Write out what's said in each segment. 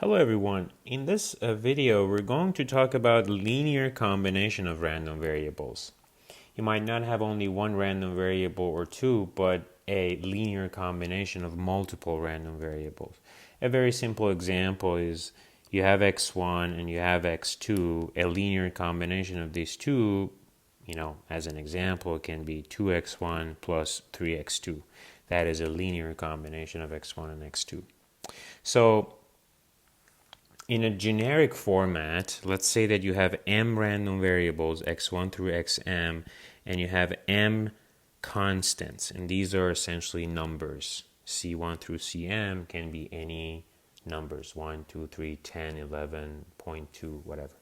Hello everyone. In this video, we're going to talk about linear combination of random variables. You might not have only one random variable or two, but a linear combination of multiple random variables. A very simple example is you have x1 and you have x2. A linear combination of these two, as an example, it can be 2x1 plus 3x2. That is a linear combination of x1 and x2. So in a generic format, let's say that you have m random variables, x1 through xm, and you have m constants, and these are essentially numbers. C1 through Cm can be any numbers, 1, 2, 3, 10, 11, 0.2, whatever.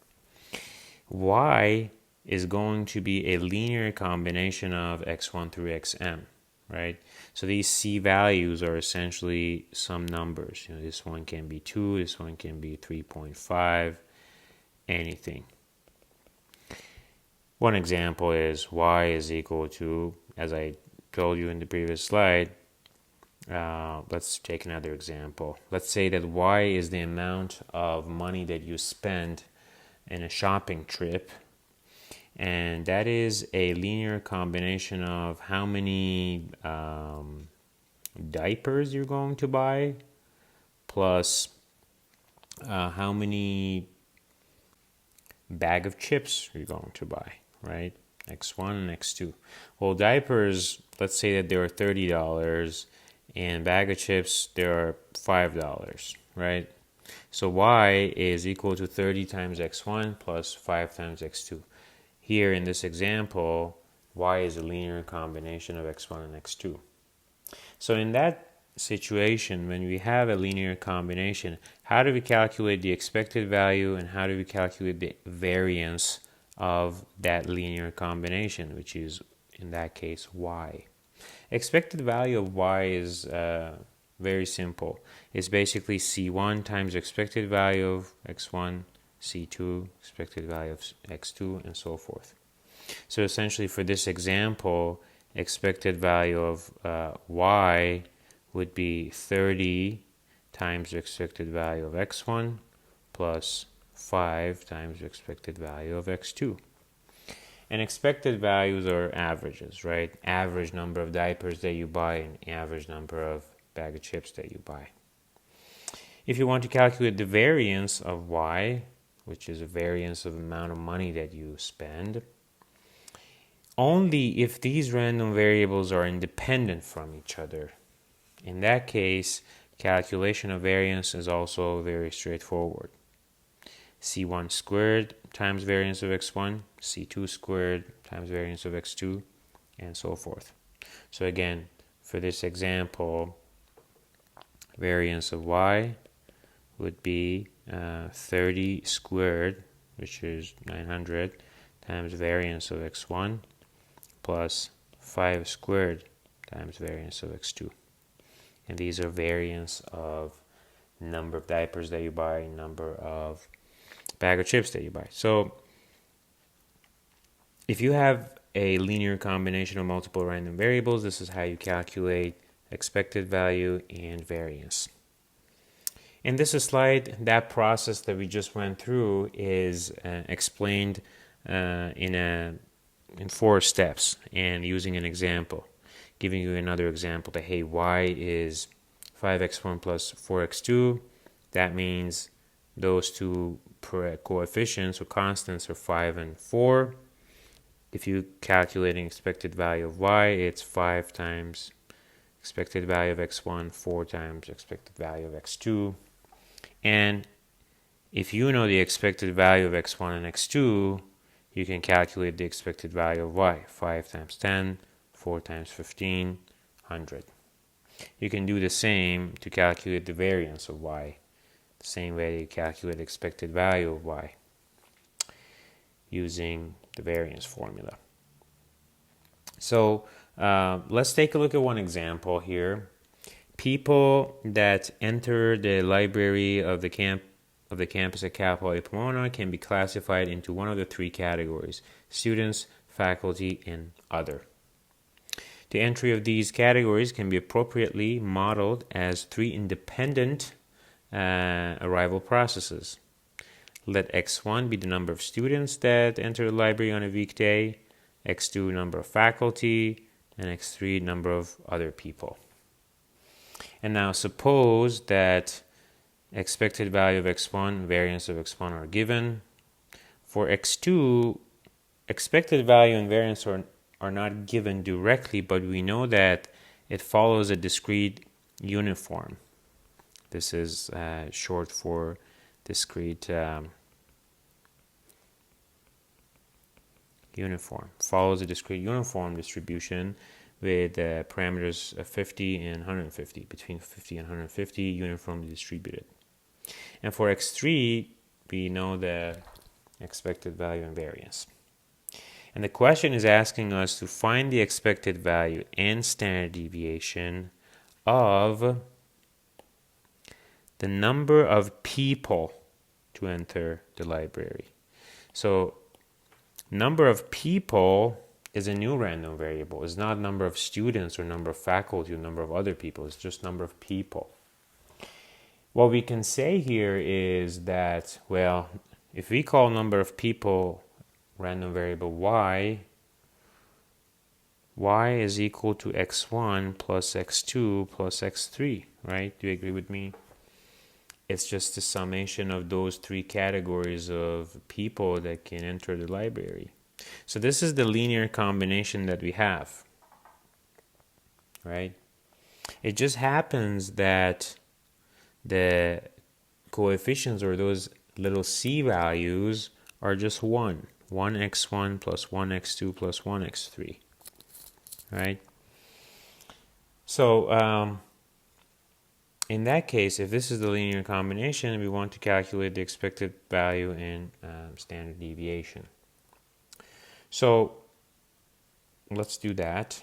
Y is going to be a linear combination of x1 through xm, right? So these C values are essentially some numbers. This one can be 2, this one can be 3.5, anything. One example is y is equal to, as I told you in the previous slide, let's take another example. Let's say that y is the amount of money that you spend in a shopping trip, and that is a linear combination of how many diapers you're going to buy plus how many bag of chips you're going to buy, right? X1 and X2. Well, diapers, let's say that they are $30, and bag of chips, they are $5, right? So y is equal to 30 times x1 plus 5 times x2. Here in this example, y is a linear combination of x1 and x2. So in that situation, when we have a linear combination, how do we calculate the expected value and how do we calculate the variance of that linear combination, which is, in that case, y? Expected value of y is very simple. It's basically C1 times expected value of x1, C2, expected value of x2, and so forth. So essentially for this example, expected value of y would be 30 times the expected value of x1 plus 5 times the expected value of x2. And expected values are averages, right? Average number of diapers that you buy and average number of bag of chips that you buy. If you want to calculate the variance of y, which is a variance of the amount of money that you spend, only if these random variables are independent from each other. In that case, calculation of variance is also very straightforward. C1 squared times variance of x1, C2 squared times variance of x2, and so forth. So again, for this example, variance of y would be 30 squared, which is 900, times variance of x1 plus 5 squared times variance of x2. And these are variance of number of diapers that you buy, number of bag of chips that you buy. So if you have a linear combination of multiple random variables, this is how you calculate expected value and variance. In this slide, that process that we just went through is explained in 4 steps and using an example. Giving you another example that, hey, y is 5x1 plus 4x2. That means those two coefficients or constants are 5 and 4. If you're calculating expected value of y, it's 5 times expected value of x1, 4 times expected value of x2. And if you know the expected value of x1 and x2, you can calculate the expected value of y. 5 times 10, 4 times 15, 100. You can do the same to calculate the variance of y. The same way you calculate expected value of y using the variance formula. So let's take a look at one example here. People that enter the library of the campus at Cal Poly Pomona can be classified into one of the 3 categories: students, faculty, and other. The entry of these categories can be appropriately modeled as 3 independent arrival processes. Let x1 be the number of students that enter the library on a weekday, x2 number of faculty, and x3 number of other people. And now suppose that expected value of x1, variance of x1 are given. For x2, expected value and variance are not given directly, but we know that it follows a discrete uniform. This is short for discrete uniform. Follows a discrete uniform distribution with parameters of 50 and 150, between 50 and 150, uniformly distributed. And for x3, we know the expected value and variance. And the question is asking us to find the expected value and standard deviation of the number of people to enter the library. So number of people is a new random variable. It's not number of students or number of faculty or number of other people. It's just number of people. What we can say here is that, well, if we call number of people random variable y is equal to x1 plus x2 plus x3, right? Do you agree with me? It's just the summation of those three categories of people that can enter the library. So this is the linear combination that we have, right? It just happens that the coefficients, or those little c values, are just 1x1 plus 1x2 plus 1x3, right? So in that case, if this is the linear combination, we want to calculate the expected value and standard deviation. So let's do that.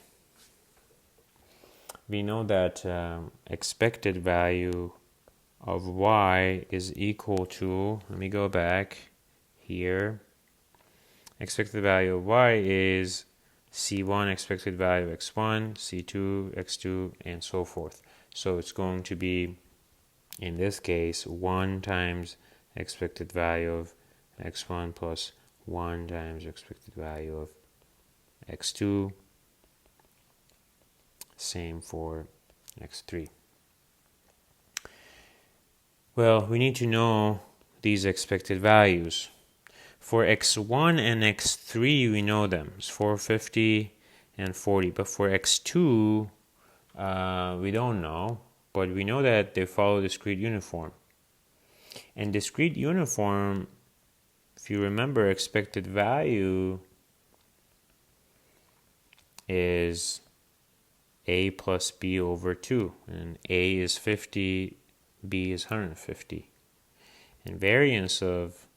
We know that expected value of y is equal to, let me go back here. Expected value of y is c1 expected value of x1, c2, x2, and so forth. So it's going to be, in this case, 1 times expected value of x1 plus 1 times expected value of x2. Same for x3. Well, we need to know these expected values. For x1 and x3, we know them. It's 450 and 40. But for x2, we don't know. But we know that they follow discrete uniform. And discrete uniform, if you remember, expected value is a plus b over 2. And a is 50, b is 150. And variance of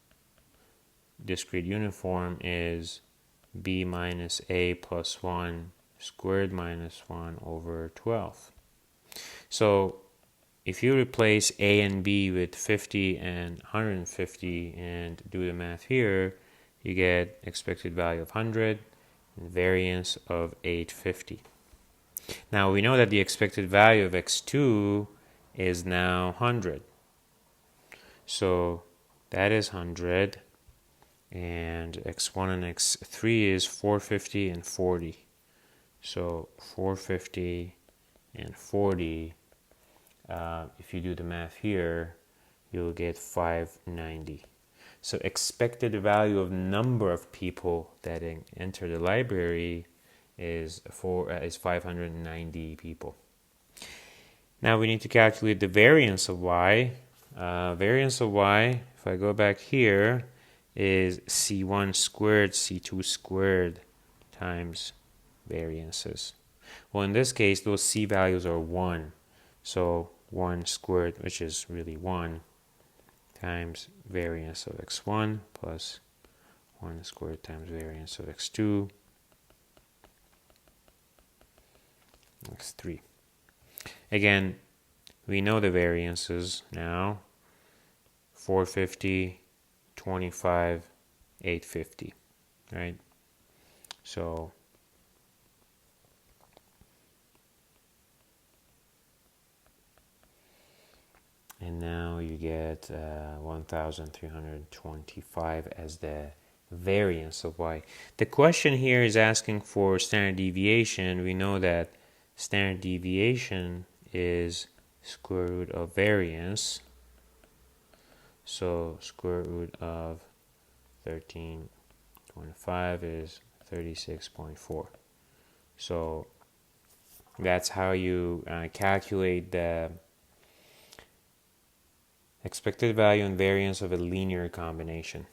discrete uniform is b minus a plus 1 squared minus 1 over 12. So if you replace a and b with 50 and 150 and do the math here, you get expected value of 100 and variance of 850. Now we know that the expected value of x2 is now 100. So that is 100. And x1 and x3 is 450 and 40. So 450 and 40, if you do the math here, you'll get 590. So expected value of number of people that enter the library is 590 people. Now we need to calculate the variance of y. Variance of y, if I go back here, is c1 squared, c2 squared times variances. Well, in this case, those c values are 1. So 1 squared, which is really 1, times variance of x1 plus 1 squared times variance of x2, x3. Again, we know the variances now. 450, 25, 850, right? So And now you get 1,325 as the variance of y. The question here is asking for standard deviation. We know that standard deviation is square root of variance. So square root of 13.5 is 36.4. So that's how you calculate the expected value and variance of a linear combination.